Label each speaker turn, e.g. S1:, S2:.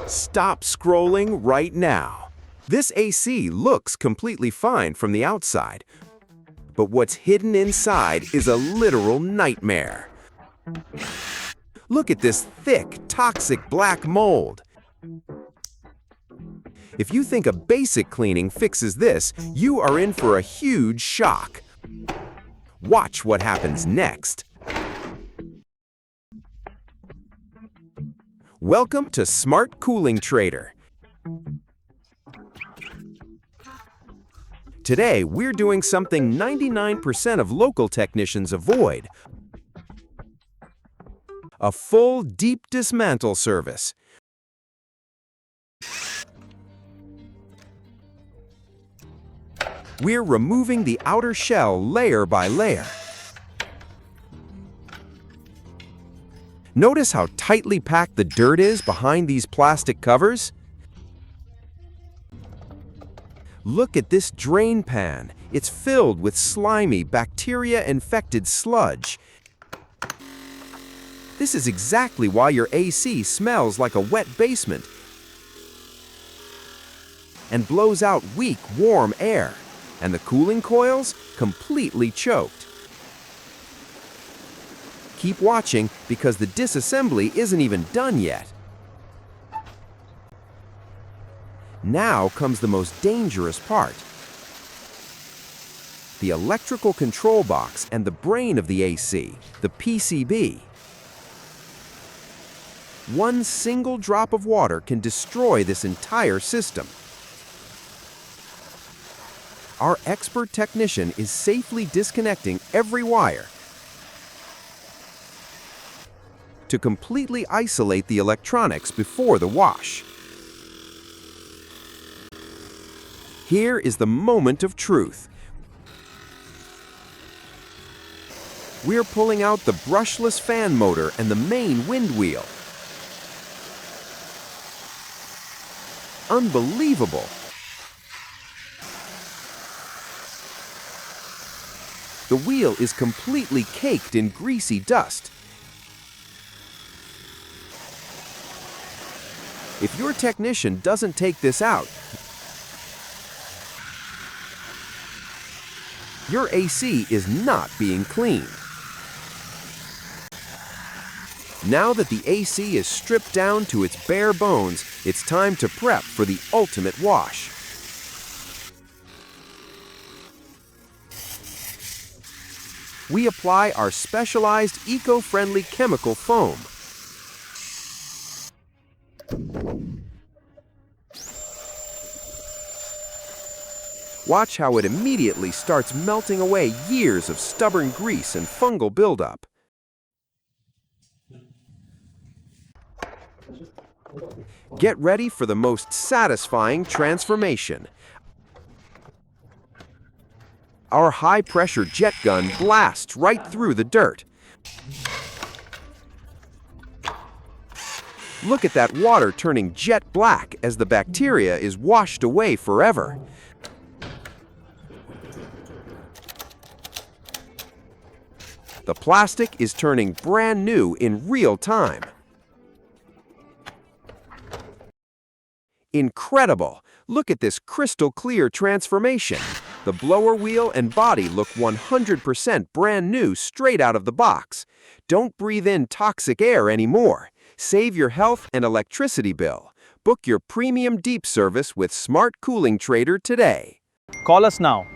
S1: Stop scrolling right now. This AC looks completely fine from the outside, but what's hidden inside is a literal nightmare. Look at this thick, toxic black mold. If you think a basic cleaning fixes this, you are in for a huge shock. Watch what happens next. Welcome to Smart Cooling Trader. Today, we're doing something 99% of local technicians avoid. A full deep dismantle service. We're removing the outer shell layer by layer. Notice how tightly packed the dirt is behind these plastic covers? Look at this drain pan. It's filled with slimy, bacteria-infected sludge. This is exactly why your AC smells like a wet basement and blows out weak, warm air, and the cooling coils completely choked. Keep watching because the disassembly isn't even done yet. Now comes the most dangerous part. The electrical control box and the brain of the AC, the PCB. One single drop of water can destroy this entire system. Our expert technician is safely disconnecting every wire to completely isolate the electronics before the wash. Here is the moment of truth. We're pulling out the brushless fan motor and the main wind wheel. Unbelievable! The wheel is completely caked in greasy dust. If your technician doesn't take this out, your AC is not being cleaned. Now that the AC is stripped down to its bare bones, it's time to prep for the ultimate wash. We apply our specialized eco-friendly chemical foam. Watch how it immediately starts melting away years of stubborn grease and fungal buildup. Get ready for the most satisfying transformation. Our high-pressure jet gun blasts right through the dirt. Look at that water turning jet black as the bacteria is washed away forever. The plastic is turning brand new in real time. Incredible! Look at this crystal clear transformation. The blower wheel and body look 100% brand new straight out of the box. Don't breathe in toxic air anymore. Save your health and electricity bill. Book your premium deep service with Smart Cooling Trader today.
S2: Call us now